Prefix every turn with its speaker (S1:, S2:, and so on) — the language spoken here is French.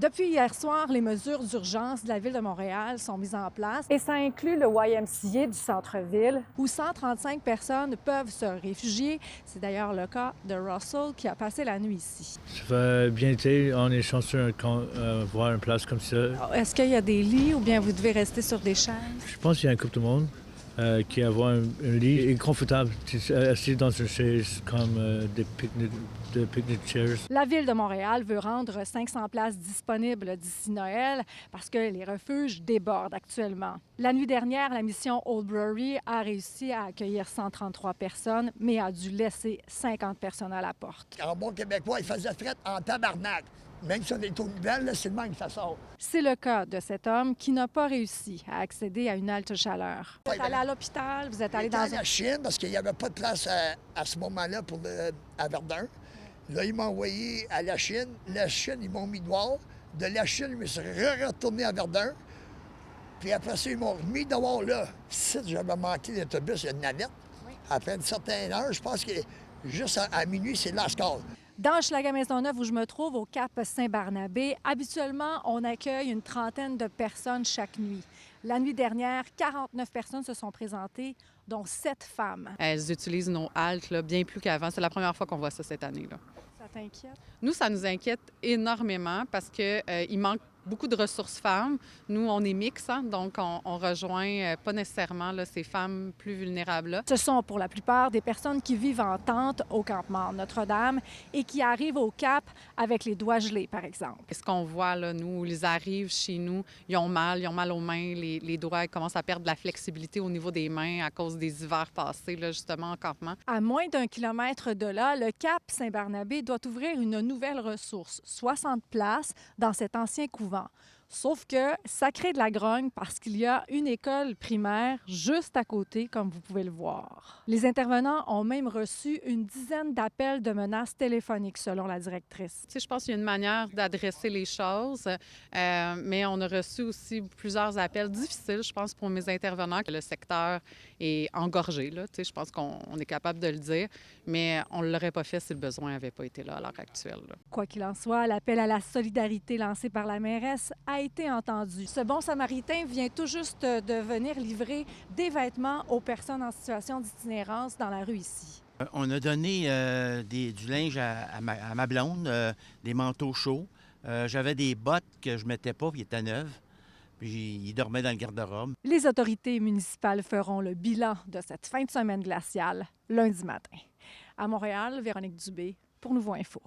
S1: Depuis hier soir, les mesures d'urgence de la Ville de Montréal sont mises en place et ça inclut le YMCA du centre-ville où 135 personnes peuvent se réfugier. C'est d'ailleurs le cas de Russell qui a passé la nuit ici.
S2: Ça fait bien été, on est chanceux de voir une place comme ça.
S1: Alors, est-ce qu'il y a des lits ou bien vous devez rester sur des chaises?
S2: Je pense qu'il y a un couple de monde qui a un lit et confortable, assis dans une chaise comme des picnic chairs.
S1: La Ville de Montréal veut rendre 500 places disponibles d'ici Noël parce que les refuges débordent actuellement. La nuit dernière, la mission Old Brewery a réussi à accueillir 133 personnes, mais a dû laisser 50 personnes à la porte.
S3: En bon québécois, il faisait fret en tabarnak. Même si on est aux nouvelles, là, c'est le même que ça sort.
S1: C'est le cas de cet homme qui n'a pas réussi à accéder à une halte chaleur. Vous êtes allé à l'hôpital, vous êtes allé dans
S3: la Chine parce qu'il n'y avait pas de place à ce moment-là à Verdun. Là, ils m'ont envoyé à la Chine. La Chine, ils m'ont mis dehors. De la Chine, je me suis retourné à Verdun. Puis après ça, ils m'ont remis dehors là. Si j'avais manqué l'autobus, il y a une navette. Oui. Après une certaine heure, je pense que juste à minuit, c'est Lascaux.
S1: Dans Hochelaga-Maisonneuve, où je me trouve, au Cap Saint-Barnabé, habituellement, on accueille une trentaine de personnes chaque nuit. La nuit dernière, 49 personnes se sont présentées, dont 7 femmes.
S4: Elles utilisent nos haltes là, bien plus qu'avant. C'est la première fois qu'on voit ça cette année, là.
S1: Ça t'inquiète?
S4: Nous, ça nous inquiète énormément parce qu'il manque beaucoup de ressources femmes. Nous, on est mix, hein, donc on rejoint pas nécessairement là, ces femmes plus vulnérables-là.
S1: Ce sont pour la plupart des personnes qui vivent en tente au campement Notre-Dame et qui arrivent au Cap avec les doigts gelés, par exemple.
S4: Ce qu'on voit, là, nous, ils arrivent chez nous, ils ont mal aux mains, les doigts, ils commencent à perdre de la flexibilité au niveau des mains à cause des hivers passés, là, justement, en campement.
S1: À moins d'1 kilomètre de là, le Cap Saint-Barnabé doit ouvrir une nouvelle ressource, 60 places dans cet ancien couvent. Sauf que ça crée de la grogne parce qu'il y a une école primaire juste à côté, comme vous pouvez le voir. Les intervenants ont même reçu une dizaine d'appels de menaces téléphoniques, selon la directrice.
S4: Tu sais, je pense qu'il y a une manière d'adresser les choses, mais on a reçu aussi plusieurs appels difficiles, je pense, pour mes intervenants, que le secteur est engorgé, là. Tu sais, je pense qu'on est capable de le dire, mais on ne l'aurait pas fait si le besoin n'avait pas été là à l'heure actuelle, là.
S1: Quoi qu'il en soit, l'appel à la solidarité lancé par la mairesse a été entendu. Ce bon samaritain vient tout juste de venir livrer des vêtements aux personnes en situation d'itinérance dans la rue ici.
S5: On a donné du linge à ma blonde, des manteaux chauds. J'avais des bottes que je mettais pas, puis ils étaient neuves. Puis ils dormaient dans le garde-robe.
S1: Les autorités municipales feront le bilan de cette fin de semaine glaciale lundi matin. À Montréal, Véronique Dubé pour Nouveau Info.